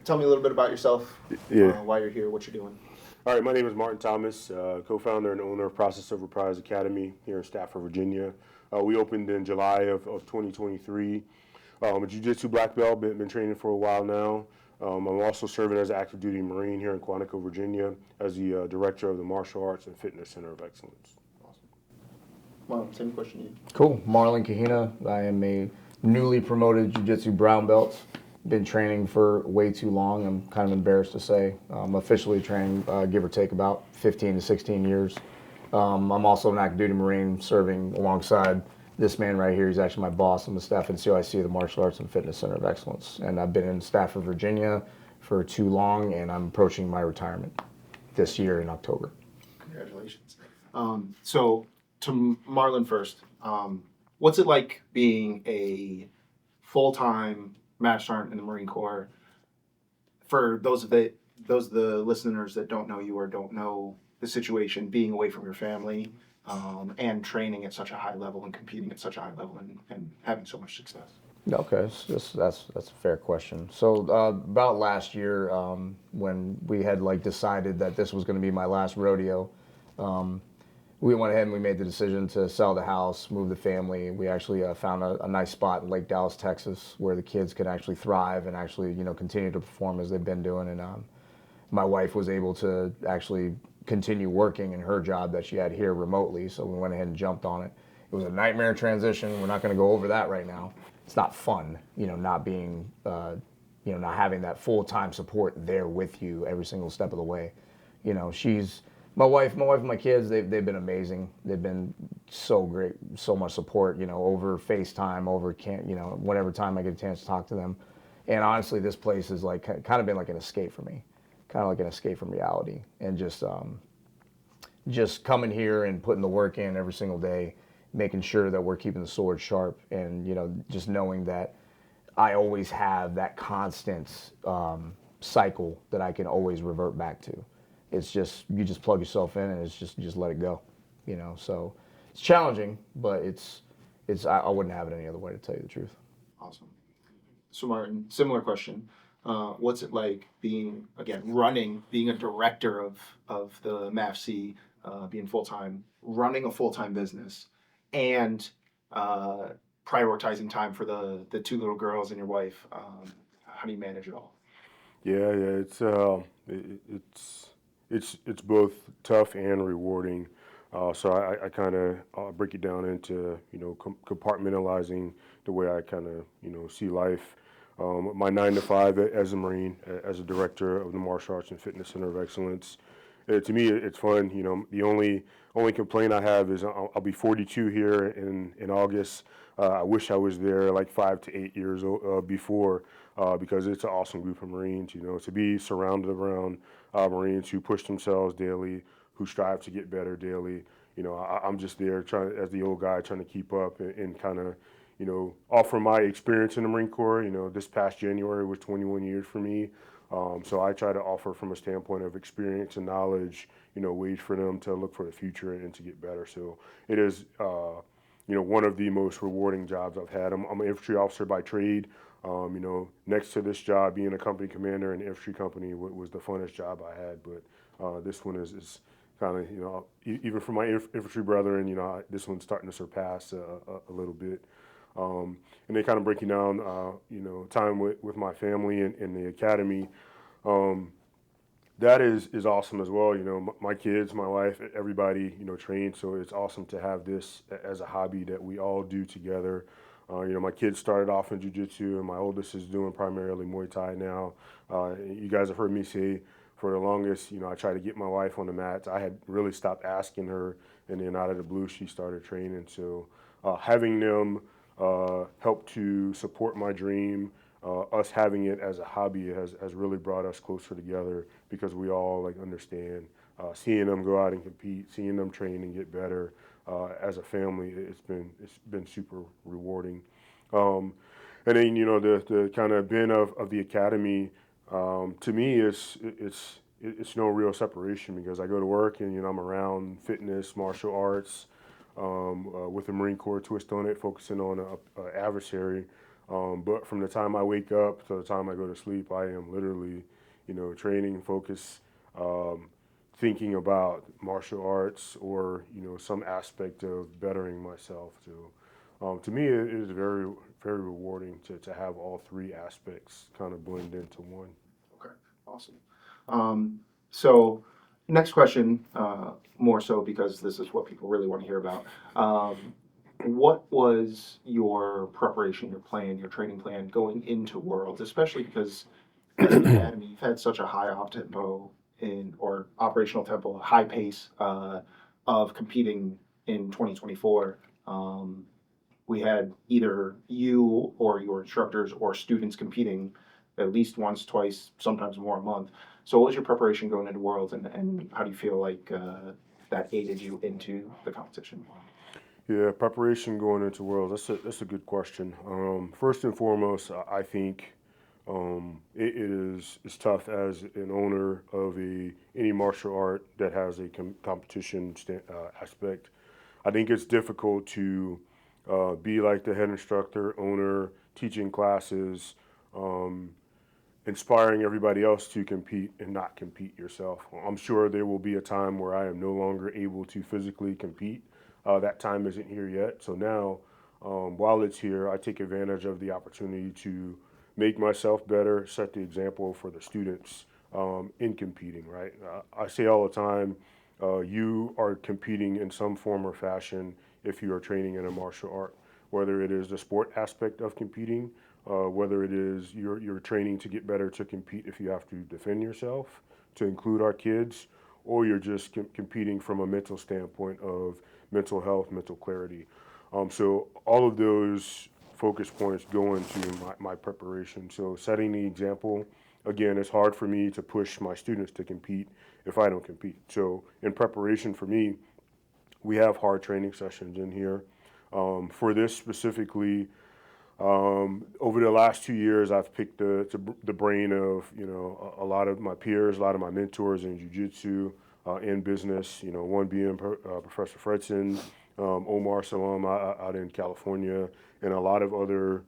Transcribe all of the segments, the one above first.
tell me a little bit about yourself, Yeah. why you're here, what you're doing. All right, my name is Martin Thomas, co-founder and owner of Process Over Prize Academy here in Stafford, Virginia. We opened in July of 2023. I'm a Jiu-Jitsu black belt, been training for a while now. I'm also serving as an active duty Marine here in Quantico, Virginia, as the director of the Martial Arts and Fitness Center of Excellence. Awesome. Marlon, same question to you. Cool. Marlon Kahina. I am a newly promoted Jiu-Jitsu brown belt. Been training for way too long. I'm kind of embarrassed to say. I'm officially training, give or take, about 15 to 16 years. I'm also an active duty Marine serving alongside this man right here. He's actually my boss. I'm the staff in COIC, the Martial Arts and Fitness Center of Excellence. And I've been in Stafford, Virginia for too long, and I'm approaching my retirement this year in October. Congratulations. So to Marlon first, what's it like being a full-time master sergeant in the Marine Corps? For those of the listeners that don't know you or don't know the situation, being away from your family, and training at such a high level and competing at such a high level and having so much success. Okay, that's a fair question. So about last year, when we had decided that this was going to be my last rodeo, we went ahead and we made the decision to sell the house, move the family. We actually found a nice spot in Lake Dallas, Texas, where the kids could actually thrive and actually continue to perform as they've been doing. And my wife was able to actually continue working in her job that she had here remotely. So we went ahead and jumped on it. It was a nightmare transition. We're not going to go over that right now. It's not fun, not being, not having that full-time support there with you every single step of the way. My wife and my kids, they've been amazing. They've been so great, so much support, over FaceTime, over whatever time I get a chance to talk to them. And honestly, this place is kind of been like an escape for me, kind of like an escape from reality. And just coming here and putting the work in every single day, making sure that we're keeping the sword sharp, and just knowing that I always have that constant cycle that I can always revert back to. It's just you just plug yourself in and it's just let it go, So it's challenging, but it's I wouldn't have it any other way, to tell you the truth. Awesome. So Martin, similar question. What's it like being a director of the MAFC, being full-time, running a full-time business, and prioritizing time for the two little girls and your wife? How do you manage it all? Yeah, it's both tough and rewarding. So I kind of break it down into compartmentalizing the way I kind of see life. My 9 to 5 as a Marine, as a director of the Martial Arts and Fitness Center of Excellence. To me, it's fun. The only complaint I have is I'll be 42 here in August. I wish I was there like 5 to 8 years before, because it's an awesome group of Marines. To be surrounded around Marines who push themselves daily, who strive to get better daily. I'm just there as the old guy, trying to keep up and kind of offer my experience in the Marine Corps. This past January was 21 years for me. So I try to offer from a standpoint of experience and knowledge, ways for them to look for the future and to get better. So it is, one of the most rewarding jobs I've had. I'm an infantry officer by trade. Next to this job, being a company commander in an infantry company was the funnest job I had. But this one is kind of, even for my infantry brethren, this one's starting to surpass a little bit. And then kind of breaking down, time with my family in the academy. That is awesome as well. My kids, my wife, everybody, trains. So it's awesome to have this as a hobby that we all do together. My kids started off in Jiu-Jitsu, and my oldest is doing primarily Muay Thai now. You guys have heard me say for the longest, I try to get my wife on the mats. I had really stopped asking her, and then out of the blue, she started training. So having them help to support my dream, us having it as a hobby has really brought us closer together, because we all understand seeing them go out and compete, seeing them train and get better as a family. It's been super rewarding. And then the kind of bin of the academy, to me it's no real separation, because I go to work and I'm around fitness, martial arts, with the Marine Corps twist on it, focusing on an adversary. But from the time I wake up to the time I go to sleep, I am literally, training, focus, thinking about martial arts or, some aspect of bettering myself. So to me, it is very, very rewarding to have all three aspects kind of blend into one. Okay, awesome. So, next question, more so because this is what people really want to hear about. What was your preparation, your plan, your training plan going into Worlds, especially because as an academy, you've had such a high op tempo or operational tempo, high pace of competing in 2024. We had either you or your instructors or students competing at least once, twice, sometimes more a month. So, what was your preparation going into Worlds, and how do you feel like that aided you into the competition? Yeah, preparation going into Worlds. That's a good question. First and foremost, I think it is it's tough as an owner of any martial art that has a competition aspect. I think it's difficult to be like the head instructor, owner, teaching classes, um, inspiring everybody else to compete and not compete yourself. I'm sure there will be a time where I am no longer able to physically compete. That time isn't here yet. So now, while it's here, I take advantage of the opportunity to make myself better, set the example for the students in competing, right? I say all the time, you are competing in some form or fashion if you are training in a martial art, whether it is the sport aspect of competing, whether it is you're training to get better to compete if you have to defend yourself, to include our kids, or you're just competing from a mental standpoint of mental health, mental clarity. So all of those focus points go into my preparation. So setting the example, again, it's hard for me to push my students to compete if I don't compete. So in preparation for me, we have hard training sessions in here. For this specifically, over the last 2 years, I've picked the brain of a lot of my peers, a lot of my mentors in jiu-jitsu, in business. One being Professor Fredson, Omar Salam out in California, and a lot of other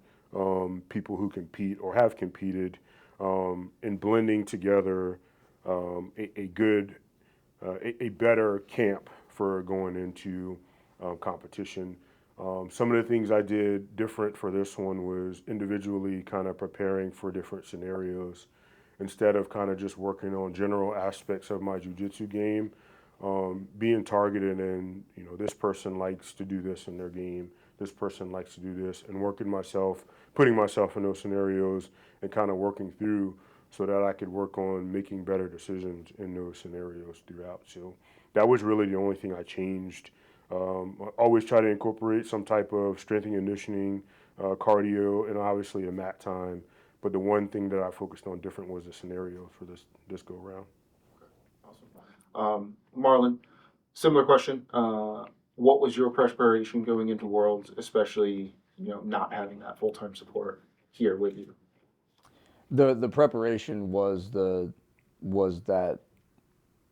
people who compete or have competed in blending together a good, a better camp for going into competition. Some of the things I did different for this one was individually kind of preparing for different scenarios instead of kind of just working on general aspects of my jiu-jitsu game, being targeted and, this person likes to do this in their game, this person likes to do this, and putting myself in those scenarios and kind of working through so that I could work on making better decisions in those scenarios throughout. So that was really the only thing I changed. I always try to incorporate some type of strength and conditioning, cardio, and obviously a mat time. But the one thing that I focused on different was the scenarios for this go around. Awesome. Marlon, similar question. What was your preparation going into Worlds, especially not having that full time support here with you? The preparation was that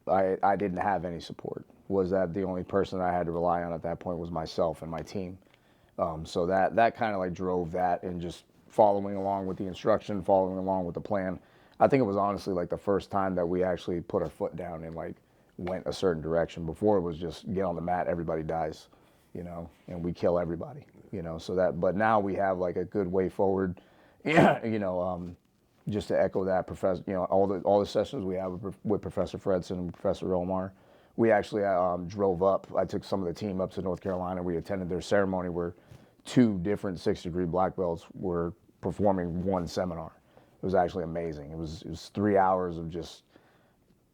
I didn't have any support. Was that the only person I had to rely on at that point was myself and my team. So that kind of like drove that and just following along with the instruction, following along with the plan. I think it was honestly like the first time that we actually put our foot down and like went a certain direction. Before it was just get on the mat, everybody dies, and we kill everybody, So but now we have like a good way forward. Yeah, just to echo that, Professor, all the sessions we have with Professor Fredson and Professor Omar, we actually drove up. I took some of the team up to North Carolina. We attended their ceremony where 2 different 6-degree black belts were performing one seminar. It was actually amazing. It was 3 hours of just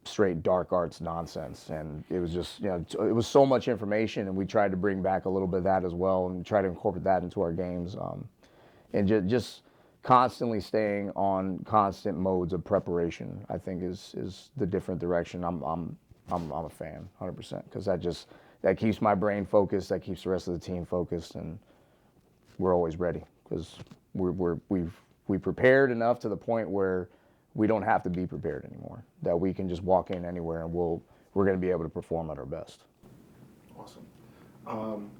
straight dark arts nonsense, and it was just it was so much information, and we tried to bring back a little bit of that as well and try to incorporate that into our games, and just constantly staying on constant modes of preparation, I think is the different direction. I'm a fan, 100%, because that keeps my brain focused, that keeps the rest of the team focused, and we're always ready because we've prepared enough to the point where we don't have to be prepared anymore. That we can just walk in anywhere and we're going to be able to perform at our best. Awesome.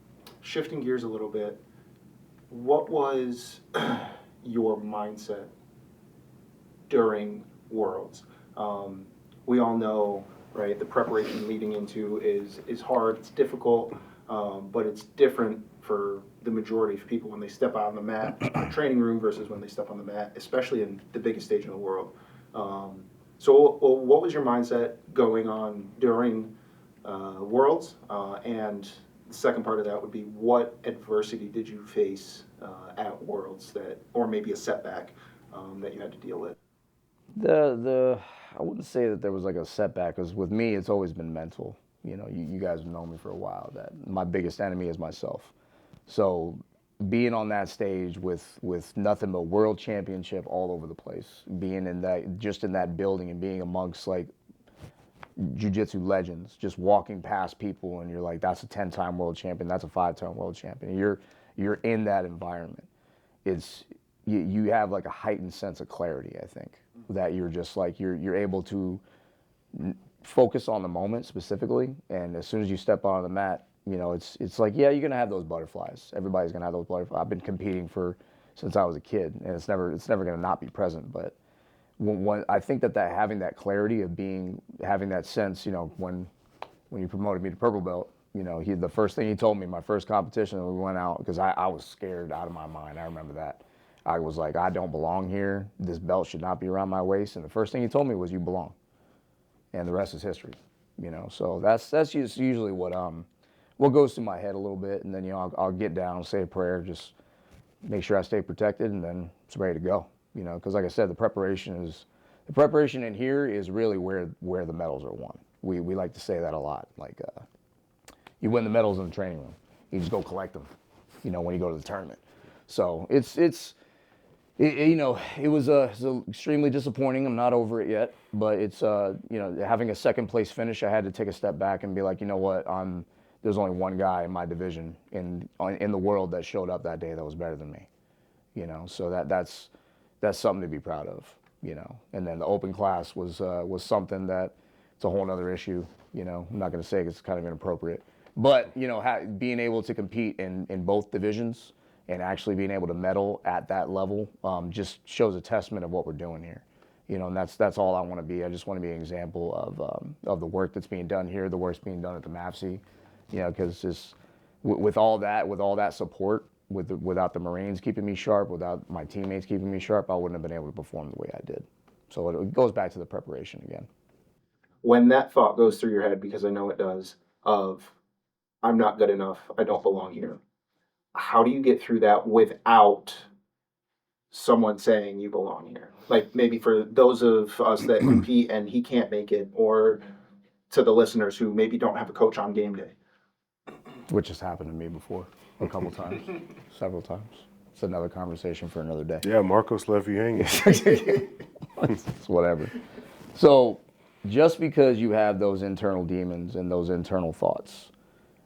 Shifting gears a little bit, what was your mindset during Worlds? We all know, right, the preparation leading into is hard, it's difficult, but it's different for the majority of people when they step out on the mat in the training room versus when they step on the mat, especially in the biggest stage in the world. So what was your mindset going on during Worlds? And the second part of that would be, what adversity did you face at Worlds that, or maybe a setback that you had to deal with? I wouldn't say that there was like a setback, because with me it's always been mental. You know, you guys have known me for a while, that my biggest enemy is myself. So being on that stage with nothing but world championship all over the place, being in that, just in that building, and being amongst like jiu-jitsu legends, just walking past people and you're like, that's a 10-time world champion, that's a 5-time world champion. You're in that environment. It's you have like a heightened sense of clarity, I think, that you're just like, you're able to focus on the moment specifically, and as soon as you step on the mat, you know, it's like, yeah, you're gonna have those butterflies. Everybody's gonna have those butterflies. I've been competing since I was a kid, and it's never gonna not be present. But when I think that having that clarity of having that sense, you know, when you promoted me to purple belt, you know, the first thing he told me, my first competition, we went out, because I was scared out of my mind. I remember that. I was like, I don't belong here. This belt should not be around my waist. And the first thing he told me was, you belong. And the rest is history, you know. So that's just usually what goes through my head a little bit, and then, you know, I'll get down, say a prayer, just make sure I stay protected, and then it's ready to go, you know. Because like I said, the preparation in here is really where the medals are won. We like to say that a lot. Like, you win the medals in the training room, you just go collect them, you know, when you go to the tournament. So you know, it was extremely disappointing. I'm not over it yet, but it's you know, having a second place finish, I had to take a step back and be like, you know what, there's only one guy in my division in the world that showed up that day that was better than me, you know. So that's something to be proud of, you know. And then the open class was something that, it's a whole other issue, you know. I'm not going to say it's kind of inappropriate, but, you know, being able to compete in both divisions and actually being able to medal at that level just shows a testament of what we're doing here, you know. And that's all I want to be. I just want to be an example of the work that's being done here, the work's being done at the MAFC, you know, because with all that support, without the Marines keeping me sharp, without my teammates keeping me sharp, I wouldn't have been able to perform the way I did. So it goes back to the preparation again. When that thought goes through your head, because I know it does, of I'm not good enough, I don't belong here, how do you get through that without someone saying you belong here? Like, maybe for those of us that compete and he can't make it, or to the listeners who maybe don't have a coach on game day. Which has happened to me before, a couple times, several times. It's another conversation for another day. Yeah, Marcos left you hanging. It's whatever. So just because you have those internal demons and those internal thoughts,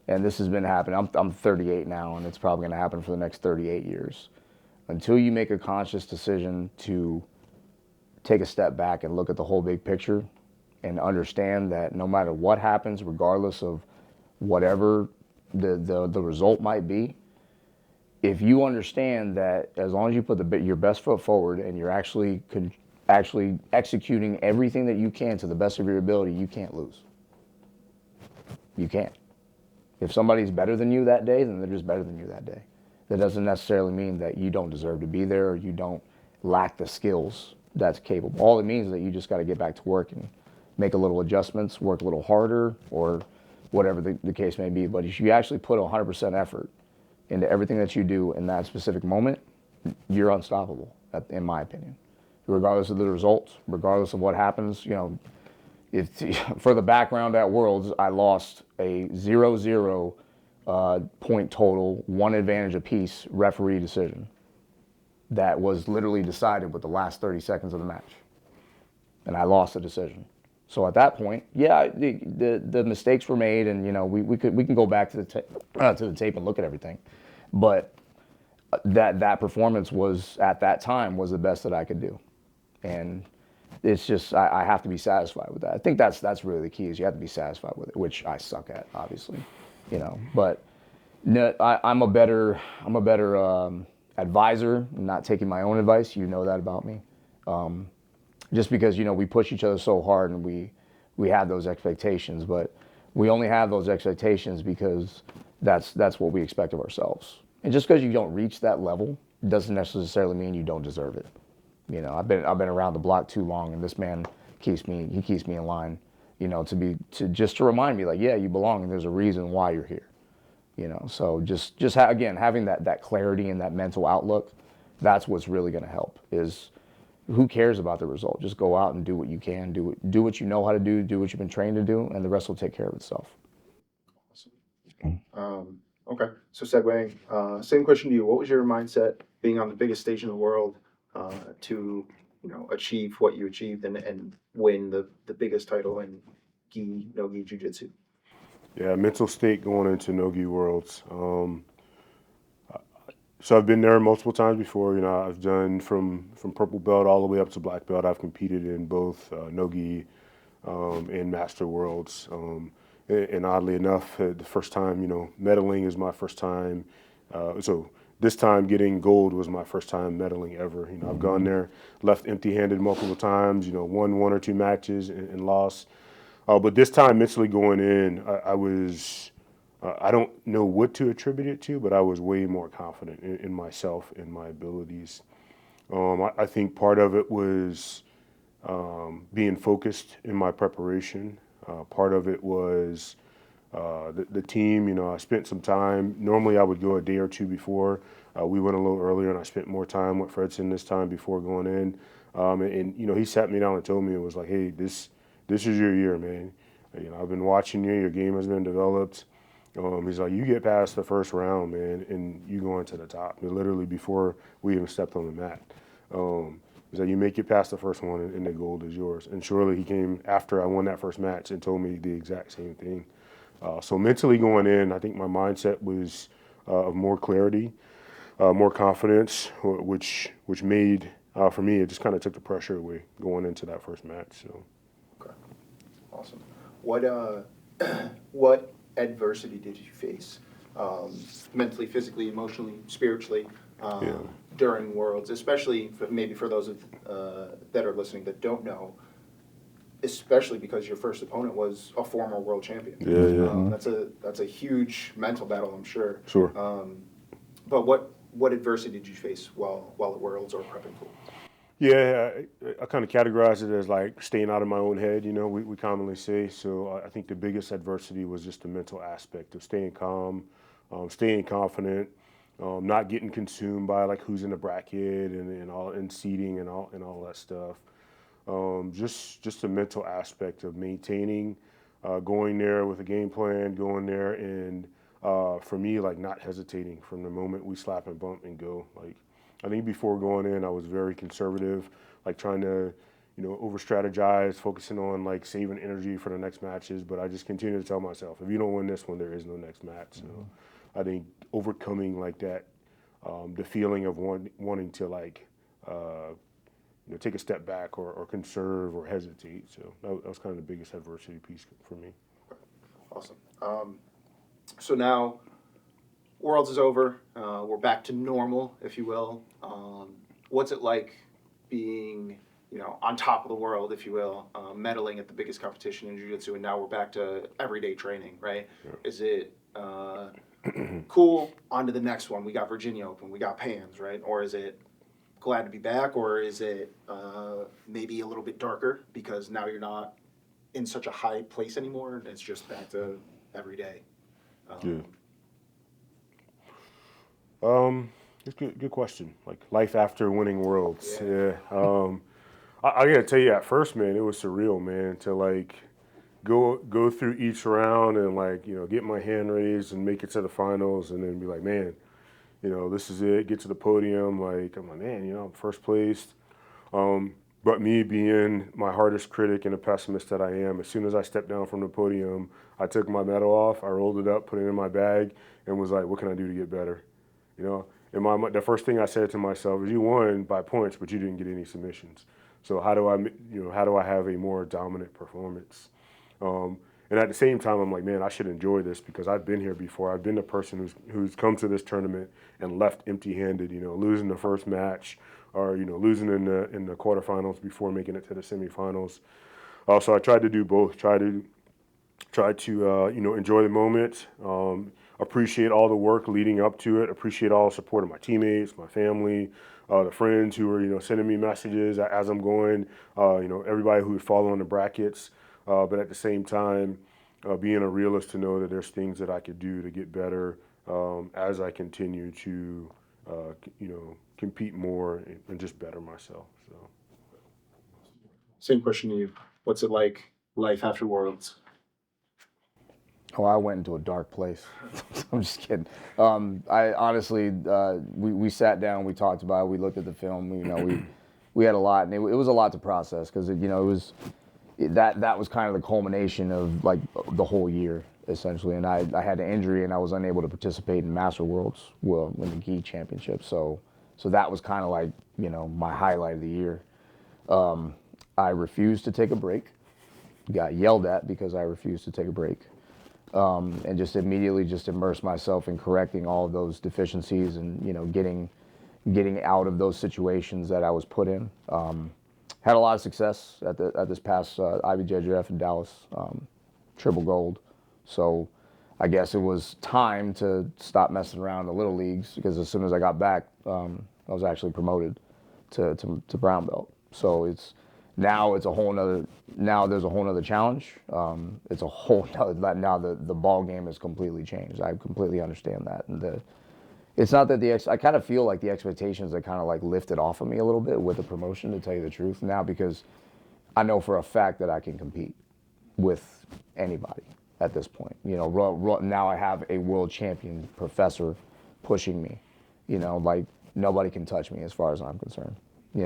and this has been happening, I'm 38 now, and it's probably going to happen for the next 38 years. Until you make a conscious decision to take a step back and look at the whole big picture and understand that no matter what happens, regardless of whatever the result might be, if you understand that as long as you put your best foot forward and you're actually executing everything that you can to the best of your ability, you can't lose. You can't. If somebody's better than you that day, then they're just better than you that day. That doesn't necessarily mean that you don't deserve to be there or you don't lack the skills that's capable. All it means is that you just got to get back to work and make a little adjustments, work a little harder, or whatever the case may be. But if you actually put 100% effort into everything that you do in that specific moment, you're unstoppable, in my opinion. Regardless of the results, regardless of what happens, you know, for the background at Worlds, I lost a 0-0 point total, one advantage apiece referee decision that was literally decided with the last 30 seconds of the match. And I lost the decision. So at that point, yeah, the mistakes were made, and, you know, we can go back to the tape and look at everything. But that performance was, at that time, was the best that I could do. And it's just, I have to be satisfied with that. I think that's really the key, is you have to be satisfied with it, which I suck at, obviously, you know. But no, I'm a better advisor, not taking my own advice. You know that about me. Just because, we push each other so hard and we have those expectations, but we only have those expectations because that's what we expect of ourselves. And just because you don't reach that level doesn't necessarily mean you don't deserve it. I've been around the block too long, and this man keeps me in line. To remind me, like, yeah, you belong, and there's a reason why you're here. So again, having that clarity and that mental outlook, that's what's really going to help. Is who cares about the result? Just go out and do what you can, do what you know how to do what you've been trained to do, and the rest will take care of itself. Okay, so segueing, same question to you. What was your mindset being on the biggest stage in the world to achieve what you achieved and win the biggest title in NoGi Jiu-Jitsu? Yeah, mental state going into NoGi Worlds. So I've been there multiple times before. I've done from purple belt all the way up to black belt. I've competed in both NoGi and Master Worlds. And oddly enough, the first time, medaling is my first time. So this time getting gold was my first time medaling ever. I've gone there, left empty-handed multiple times, won one or two matches and lost. But this time mentally going in, I was, I don't know what to attribute it to, but I was way more confident in myself and my abilities. I think part of it was being focused in my preparation. Part of it was the team. I spent some time. Normally, I would go a day or two before. We went a little earlier, and I spent more time with Fredson this time before going in. And he sat me down and told me, it was like, hey, this is your year, man. I've been watching you. Your game has been developed. He's like, you get past the first round, man, and you go into the top. Literally before we even stepped on the mat. He's like, you make it past the first one, and the gold is yours. And surely he came after I won that first match and told me the exact same thing. So mentally going in, I think my mindset was of more clarity, more confidence, which made, for me, it just kind of took the pressure away going into that first match. So. Okay, awesome. What adversity did you face, mentally, physically, emotionally, spiritually, during Worlds, especially maybe for those that are listening that don't know, especially because your first opponent was a former world champion. That's a huge mental battle, I'm sure. Sure. But what adversity did you face while at Worlds or prepping for? Yeah, I kind of categorize it as like staying out of my own head, we commonly say. So I think the biggest adversity was just the mental aspect of staying calm, staying confident, not getting consumed by like who's in the bracket and all and seeding and all that stuff. Just the mental aspect of maintaining, going there with a game plan, going there and for me, like not hesitating from the moment we slap and bump and go. Like I think before going in, I was very conservative, like trying to, over strategize, focusing on like saving energy for the next matches. But I just continue to tell myself, if you don't win this one, there is no next match. So I think overcoming like that, the feeling of wanting to like, take a step back or conserve or hesitate. So that was kind of the biggest adversity piece for me. Awesome. So now Worlds is over. We're back to normal, if you will. What's it like being, on top of the world, if you will, medaling at the biggest competition in Jiu-Jitsu, and now we're back to everyday training, right? Yeah. Is it cool? On to the next one. We got Virginia Open. We got Pans, right? Or is it glad to be back? Or is it maybe a little bit darker because now you're not in such a high place anymore, and it's just back to everyday? It's good question. Like life after winning Worlds. Yeah. I gotta tell you, at first, man, it was surreal, man, to like go through each round and like get my hand raised and make it to the finals, and then be like, man, this is it. Get to the podium. Like I'm like, man, I'm first place. But me being my hardest critic and a pessimist that I am, as soon as I stepped down from the podium, I took my medal off, I rolled it up, put it in my bag, and was like, what can I do to get better? And the first thing I said to myself is, you won by points, but you didn't get any submissions. So how do I have a more dominant performance? And And at the same time, I'm like, man, I should enjoy this because I've been here before. I've been the person who's come to this tournament and left empty-handed, losing the first match or, losing in the quarterfinals before making it to the semifinals. So I tried to do both. Try to enjoy the moment, appreciate all the work leading up to it, appreciate all the support of my teammates, my family, the friends who were sending me messages as I'm going, everybody who was following the brackets, but at the same time, being a realist to know that there's things that I could do to get better as I continue to compete more and just better myself. So. Same question to you. What's it like, life after Worlds? Oh, I went into a dark place. I'm just kidding. I honestly, we sat down, we talked about it, we looked at the film. We had a lot, and it was a lot to process because it was that was kind of the culmination of like the whole year essentially. And I had an injury, and I was unable to participate in Master Worlds, well, in the NoGi Championship. So that was kind of like my highlight of the year. I refused to take a break. Got yelled at because I refused to take a break. And just immediately just immerse myself in correcting all of those deficiencies and getting out of those situations that I was put in. Had a lot of success at this past IBJJF in Dallas, triple gold. So I guess it was time to stop messing around in the little leagues because as soon as I got back, I was actually promoted to brown belt. So there's a whole nother challenge. It's a whole nother, now the ball game has completely changed. I completely understand that. And it's not that I kind of feel like the expectations are kind of like lifted off of me a little bit with the promotion, to tell you the truth now, because I know for a fact that I can compete with anybody at this point. Now I have a world champion professor pushing me, like nobody can touch me as far as I'm concerned.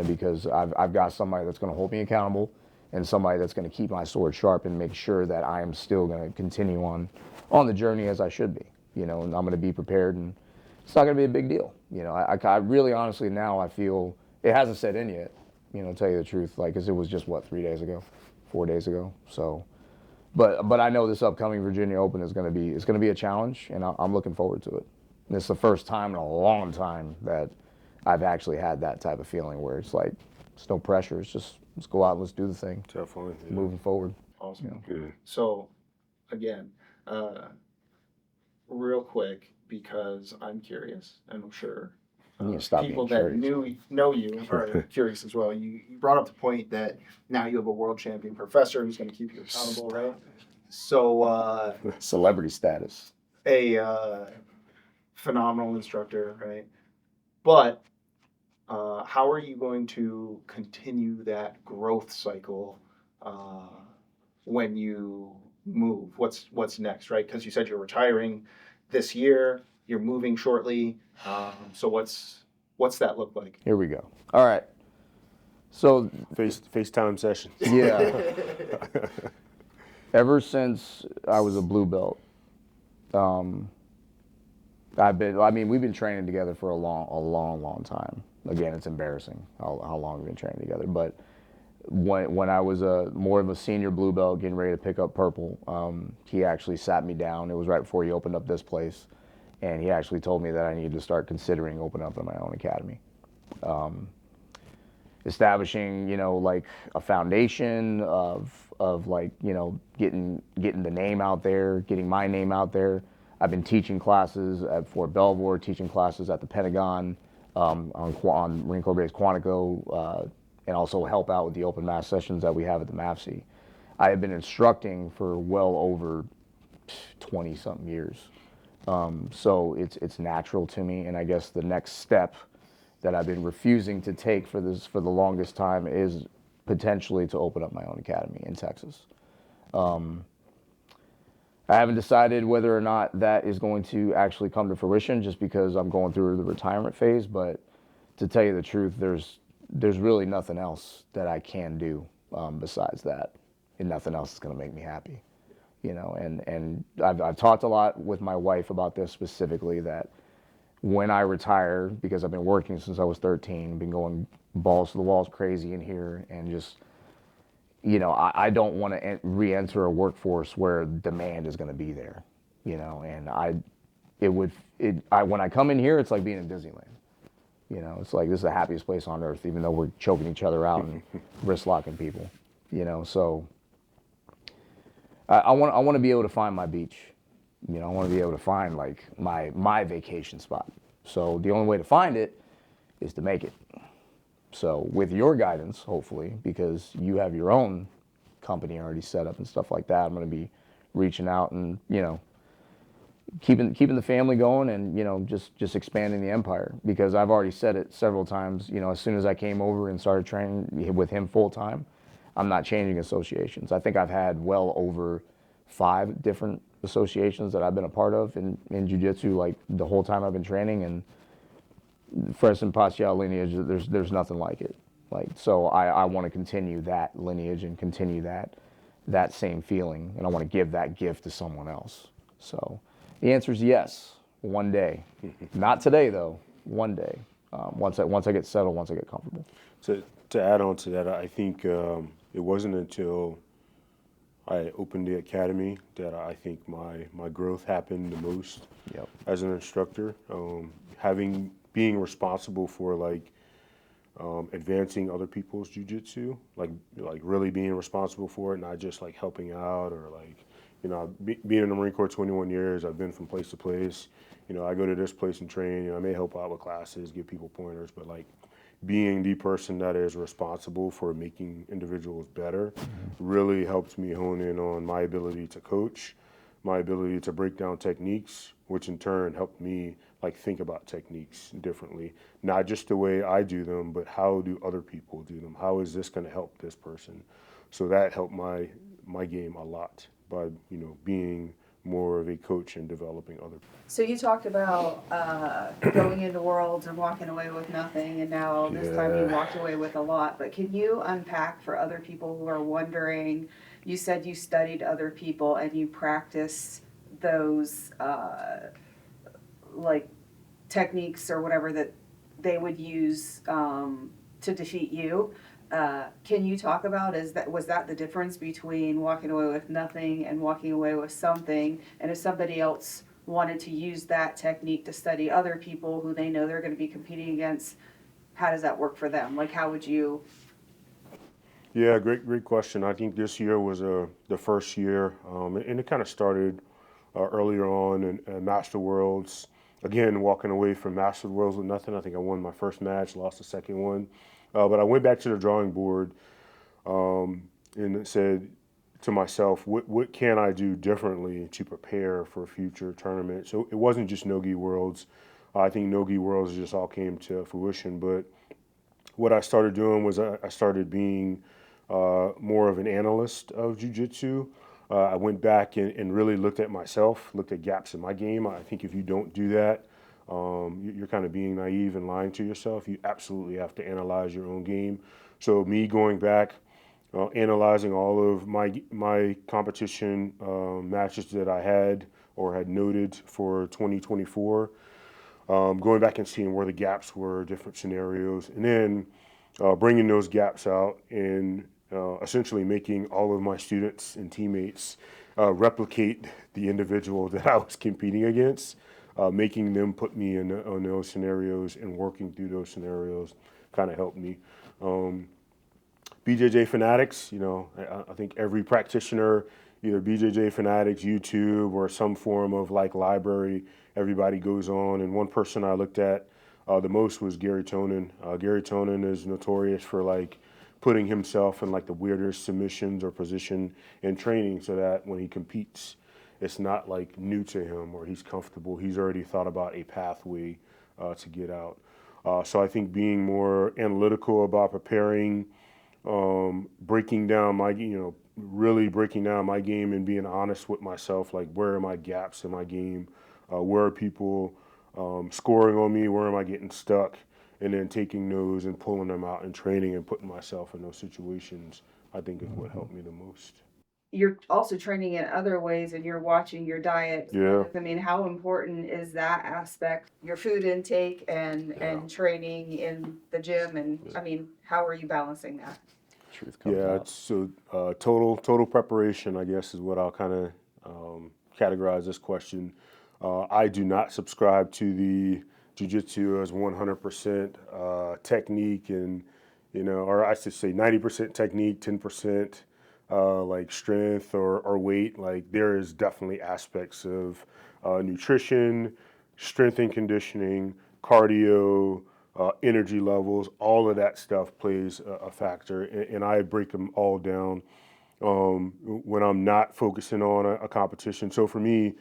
Because I've got somebody that's going to hold me accountable and somebody that's going to keep my sword sharp and make sure that I am still going to continue on the journey as I should be, and I'm going to be prepared, and it's not going to be a big deal. I really honestly now I feel it hasn't set in yet, to tell you the truth, like, because it was just 4 days ago. So, but I know this upcoming Virginia Open is going to be a challenge, and I'm looking forward to it. And it's the first time in a long time that I've actually had that type of feeling where it's like, it's no pressure. It's just, let's go out and let's do the thing. Definitely. Yeah. Moving forward. Awesome. Good. So, again, real quick, because I'm curious, and I'm sure people that know you are curious as well. You brought up the point that now you have a world champion professor who's going to keep you accountable, right? So, celebrity status. A phenomenal instructor, right? But how are you going to continue that growth cycle when you move? What's next, right? Because you said you're retiring this year, you're moving shortly. So what's that look like? Here we go. All right. So FaceTime session. Yeah. Ever since I was a blue belt, we've been training together for a long time. Again, it's embarrassing how long we've been training together. But when I was more of a senior blue belt, getting ready to pick up purple, he actually sat me down. It was right before he opened up this place, and he actually told me that I needed to start considering opening up my own academy, establishing like a foundation of like getting the name out there, getting my name out there. I've been teaching classes at Fort Belvoir, teaching classes at the Pentagon, on Marine Corps Base Quantico, and also help out with the open mass sessions that we have at the MAFC. I have been instructing for well over 20-something years. So it's natural to me, and I guess the next step that I've been refusing to take for the longest time is potentially to open up my own academy in Texas. I haven't decided whether or not that is going to actually come to fruition, just because I'm going through the retirement phase. But to tell you the truth, there's really nothing else that I can do besides that, and nothing else is going to make me happy, And I've talked a lot with my wife about this specifically, that when I retire, because I've been working since I was 13, been going balls to the walls crazy in here, and just you know, I don't want to re-enter a workforce where demand is going to be there, you know, and when I come in here, it's like being in Disneyland. You know, it's like this is the happiest place on earth, even though we're choking each other out and wrist locking people. You know, so I want to be able to find my beach. You know, I want to be able to find like my vacation spot. So the only way to find it is to make it. So with your guidance, hopefully, because you have your own company already set up and stuff like that, I'm going to be reaching out and, you know, keeping the family going and, you know, just expanding the empire, because I've already said it several times, you know, as soon as I came over and started training with him full time, I'm not changing associations. I think I've had well over 5 different associations that I've been a part of in jiu-jitsu, like the whole time I've been training, and Fresh and Paschal lineage, there's nothing like it. Like, so I want to continue that lineage and continue that same feeling, and I want to give that gift to someone else. So the answer is yes, one day. Not today though, one day. Once I get settled, once I get comfortable. To add on to that, I think it wasn't until I opened the academy that I think my growth happened the most. Yep. As an instructor. Being responsible for like advancing other people's jiu-jitsu, like really being responsible for it, not just like helping out or like, you know, being in the Marine Corps 21 years, I've been from place to place. You know, I go to this place and train. You know, I may help out with classes, give people pointers, but like being the person that is responsible for making individuals better really helped me hone in on my ability to coach, my ability to break down techniques, which in turn helped me like think about techniques differently. Not just the way I do them, but how do other people do them? How is this going to help this person? So that helped my game a lot by, you know, being more of a coach and developing other people. So you talked about going into Worlds and walking away with nothing, and now this time you walked away with a lot. But can you unpack for other people who are wondering, you said you studied other people and you practiced those like techniques or whatever that they would use to defeat you. Can you talk about, was that the difference between walking away with nothing and walking away with something? And if somebody else wanted to use that technique to study other people who they know they're going to be competing against, how does that work for them? Like, how would you? Yeah, great question. I think this year was the first year, and it kind of started earlier on in Master Worlds. Again, walking away from Master Worlds with nothing. I think I won my first match, lost the second one. But I went back to the drawing board and said to myself, what can I do differently to prepare for a future tournament? So it wasn't just NoGi Worlds. I think NoGi Worlds just all came to fruition. But what I started doing was I started being more of an analyst of jiu-jitsu. I went back and really looked at myself, looked at gaps in my game. I think if you don't do that, you're kind of being naive and lying to yourself. You absolutely have to analyze your own game. So me going back, analyzing all of my competition matches that I had or had noted for 2024, going back and seeing where the gaps were, different scenarios, and then bringing those gaps out and essentially making all of my students and teammates replicate the individual that I was competing against, making them put me in on those scenarios and working through those scenarios kind of helped me. BJJ Fanatics, you know, I think every practitioner, either BJJ Fanatics, YouTube, or some form of like library, everybody goes on. And one person I looked at the most was Gary Tonin. Gary Tonin is notorious for like putting himself in like the weirdest submissions or position in training so that when he competes, it's not like new to him or he's comfortable. He's already thought about a pathway to get out. So I think being more analytical about preparing, breaking down my, you know, really breaking down my game and being honest with myself, like where are my gaps in my game? Where are people scoring on me? Where am I getting stuck? And then taking those and pulling them out and training and putting myself in those situations, I think is what helped me the most. You're also training in other ways and you're watching your diet. Yeah. I mean, how important is that aspect, your food intake and training in the gym? And I mean, how are you balancing that? truth comes Yeah, out. so total preparation, I guess, is what I'll kind of categorize this question. I do not subscribe to the Jiu-Jitsu as 100% technique and, or I should say 90% technique, 10% like strength or weight. Like there is definitely aspects of nutrition, strength and conditioning, cardio, energy levels, all of that stuff plays a factor, and I break them all down when I'm not focusing on a competition. So for me,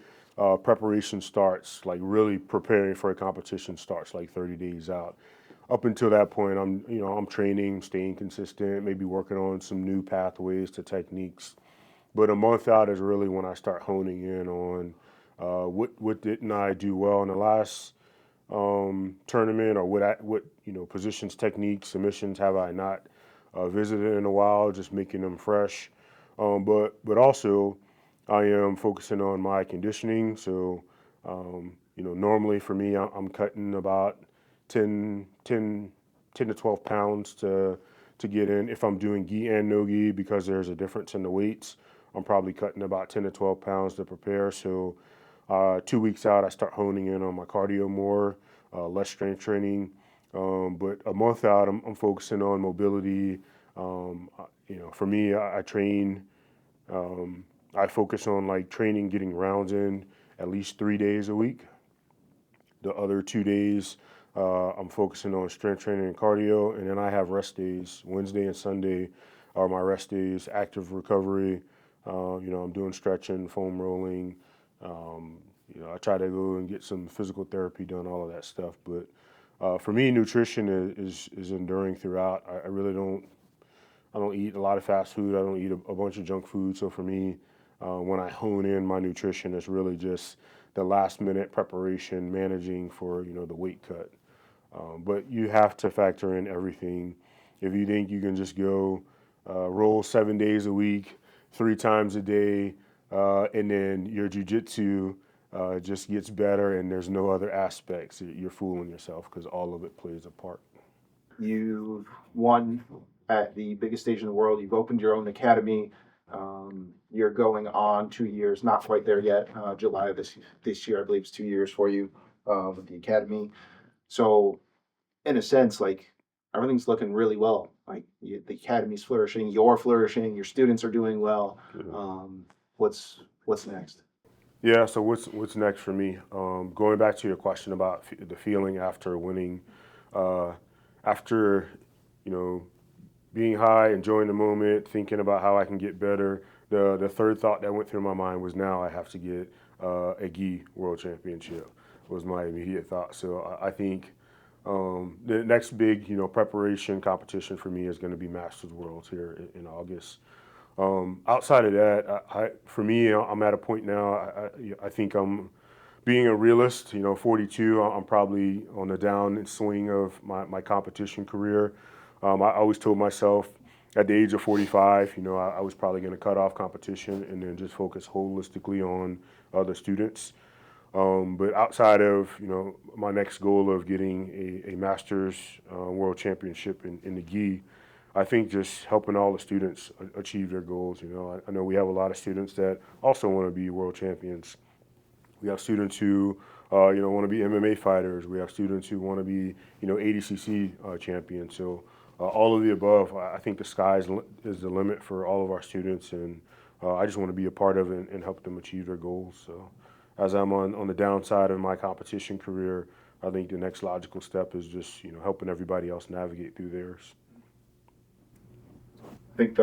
preparation starts like really preparing for a competition starts like 30 days out. Up until that point, I'm training, staying consistent, maybe working on some new pathways to techniques. But a month out is really when I start honing in on what didn't I do well in the last tournament, or what positions, techniques, submissions have I not visited in a while, just making them fresh. But also I am focusing on my conditioning. So normally for me, I'm cutting about 10 to 12 pounds to get in. If I'm doing gi and no gi, because there's a difference in the weights, I'm probably cutting about 10 to 12 pounds to prepare. So 2 weeks out, I start honing in on my cardio more, less strength training. But a month out, I'm focusing on mobility. For me, I train. I focus on like training, getting rounds in at least 3 days a week. The other 2 days, I'm focusing on strength training and cardio, and then I have rest days. Wednesday and Sunday are my rest days, active recovery. I'm doing stretching, foam rolling. I try to go and get some physical therapy done, all of that stuff. But for me, nutrition is enduring throughout. I really don't. I don't eat a lot of fast food. I don't eat a bunch of junk food. So for me, when I hone in my nutrition, it's really just the last minute preparation, managing for the weight cut. But you have to factor in everything. If you think you can just go roll 7 days a week, 3 times a day, and then your jujitsu just gets better and there's no other aspects, you're fooling yourself, because all of it plays a part. You've won at the biggest stage in the world. You've opened your own academy. You're going on 2 years, not quite there yet. July of this year, I believe, is 2 years for you with the academy. So, in a sense, like everything's looking really well. Like the academy's flourishing, you're flourishing, your students are doing well. What's next? Yeah. So what's next for me? Going back to your question about the feeling after winning, after you know being high, enjoying the moment, thinking about how I can get better. The third thought that went through my mind was, now I have to get a NoGi World Championship, was my immediate thought. So I think the next big preparation competition for me is going to be Masters Worlds here in August. Outside of that, for me, I'm at a point now. I think I'm being a realist. 42. I'm probably on the down swing of my competition career. I always told myself at the age of 45, I was probably going to cut off competition and then just focus holistically on other students. But outside of my next goal of getting a Masters World Championship in the gi, I think just helping all the students achieve their goals. I know we have a lot of students that also want to be world champions. We have students who want to be MMA fighters. We have students who want to be ADCC champions. So all of the above. I think the sky is the limit for all of our students, and I just want to be a part of it and help them achieve their goals. So as I'm on the downside of my competition career, I think the next logical step is just helping everybody else navigate through theirs. I think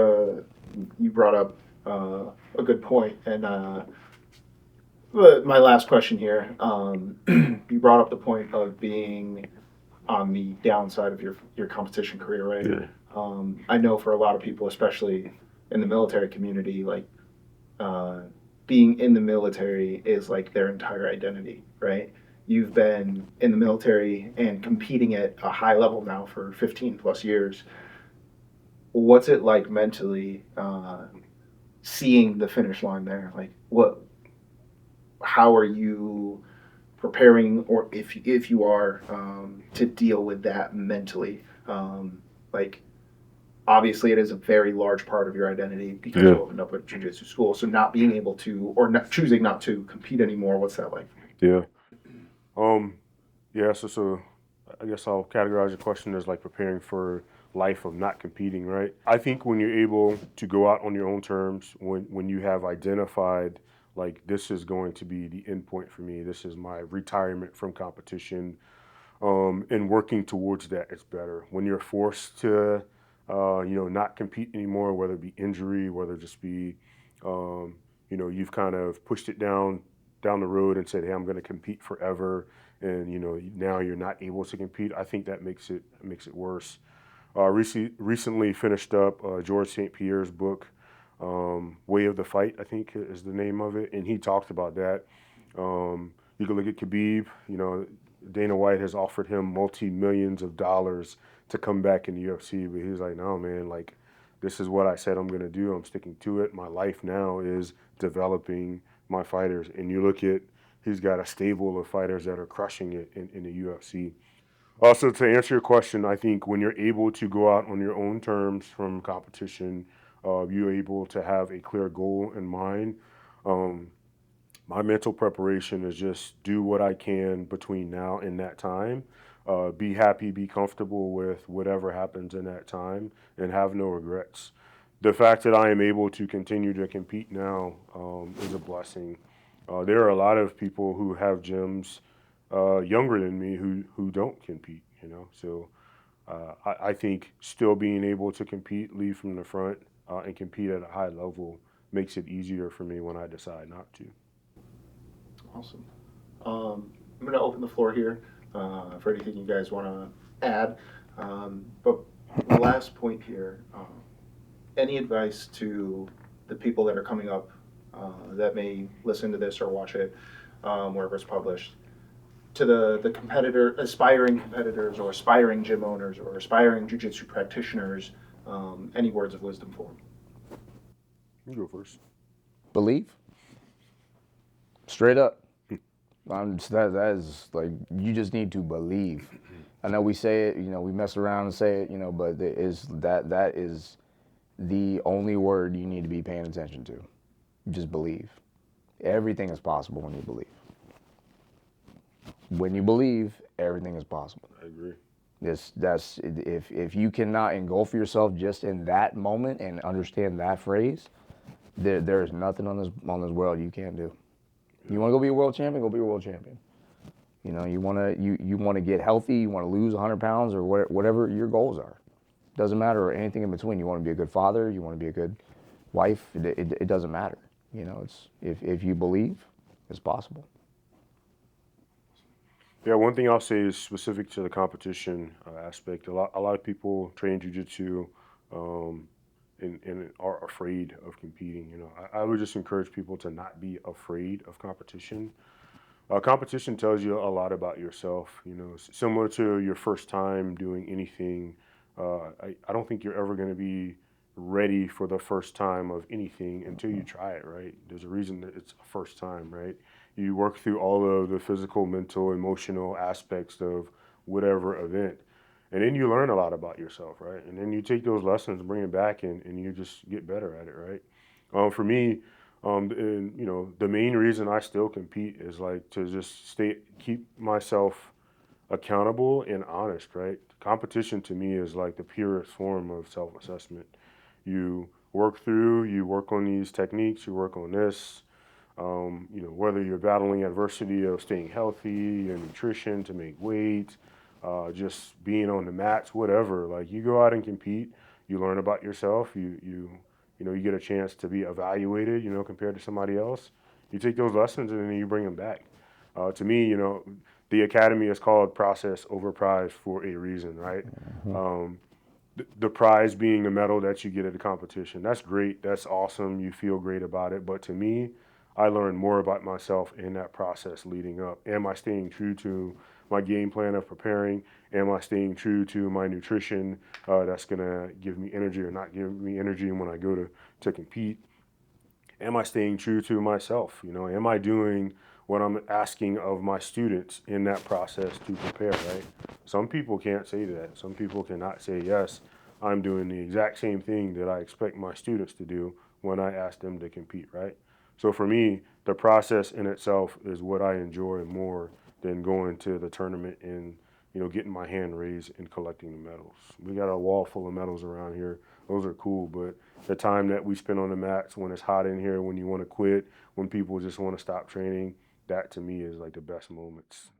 you brought up a good point, and my last question here. You brought up the point of being on the downside of your competition career, right? Yeah. I know for a lot of people, especially in the military community, like being in the military is like their entire identity, right? You've been in the military and competing at a high level now for 15 plus years. What's it like mentally seeing the finish line there? Like how are you preparing, or if you are, to deal with that mentally? Like obviously it is a very large part of your identity because Yeah. you opened up a jiu-jitsu school. So not being able to, or not choosing not to compete anymore, what's that like? Yeah. Um, yeah, so I guess I'll categorize the question as like preparing for life of not competing, right? I think when you're able to go out on your own terms, when you have identified like this is going to be the end point for me, this is my retirement from competition, and working towards that, it's better. When you're forced to, not compete anymore, whether it be injury, whether it just be, you've kind of pushed it down the road and said, hey, I'm going to compete forever, and now you're not able to compete. I think that makes it worse. Recently finished up George St. Pierre's book, Way of the Fight, I think is the name of it, and he talked about that. You can look at Khabib. Dana White has offered him multi-millions of dollars to come back in the UFC, but he's like, no, man, like this is what I said I'm going to do. I'm sticking to it. My life now is developing my fighters. And you look at, he's got a stable of fighters that are crushing it in the UFC. Also, to answer your question, I think when you're able to go out on your own terms from competition, you're able to have a clear goal in mind. My mental preparation is just do what I can between now and that time. Be happy, be comfortable with whatever happens in that time, and have no regrets. The fact that I am able to continue to compete now is a blessing. There are a lot of people who have gyms younger than me who don't compete, So I think still being able to compete, lead from the front, and compete at a high level makes it easier for me when I decide not to. Awesome. I'm going to open the floor here for anything you guys want to add. But last point here, any advice to the people that are coming up that may listen to this or watch it wherever it's published, to the aspiring competitors or aspiring gym owners or aspiring jiu-jitsu practitioners, any words of wisdom for them? You go first. Believe. Straight up. That is like, you just need to believe. I know we say it, we mess around and say it, but that is the only word you need to be paying attention to. Just believe. Everything is possible when you believe. When you believe, everything is possible. I agree. If you cannot engulf yourself just in that moment and understand that phrase, there is nothing on this world you can't do. You want to go be a world champion? Go be a world champion. You want to get healthy. You want to lose 100 pounds or whatever your goals are. Doesn't matter, or anything in between. You want to be a good father. You want to be a good wife. It doesn't matter. It's if you believe, it's possible. Yeah, one thing I'll say is specific to the competition aspect. A lot of people train jiu-jitsu and are afraid of competing. I would just encourage people to not be afraid of competition. Competition tells you a lot about yourself. Similar to your first time doing anything. I don't think you're ever going to be ready for the first time of anything until you try it, right? There's a reason that it's a first time, right? You work through all of the physical, mental, emotional aspects of whatever event. And then you learn a lot about yourself, right? And then you take those lessons and bring it back and you just get better at it, right? For me, the main reason I still compete is like to just keep myself accountable and honest, right? Competition to me is like the purest form of self-assessment. You work on these techniques, you work on this, whether you're battling adversity of staying healthy, your nutrition to make weight, just being on the mats, whatever. Like you go out and compete, you learn about yourself, you get a chance to be evaluated, compared to somebody else. You take those lessons and then you bring them back. To me, the Academy is called Process Over Prize for a reason, right? Mm-hmm. The prize being the medal that you get at the competition. That's great. That's awesome. You feel great about it. But to me, I learned more about myself in that process leading up. Am I staying true to my game plan of preparing? Am I staying true to my nutrition that's going to give me energy or not give me energy when I go to compete? Am I staying true to myself? Am I doing what I'm asking of my students in that process to prepare, right? Some people can't say that. Some people cannot say, yes, I'm doing the exact same thing that I expect my students to do when I ask them to compete, right? So for me, the process in itself is what I enjoy more than going to the tournament and, you know, getting my hand raised and collecting the medals. We got a wall full of medals around here. Those are cool, but the time that we spend on the mats when it's hot in here, when you want to quit, when people just want to stop training, that to me is like the best moments.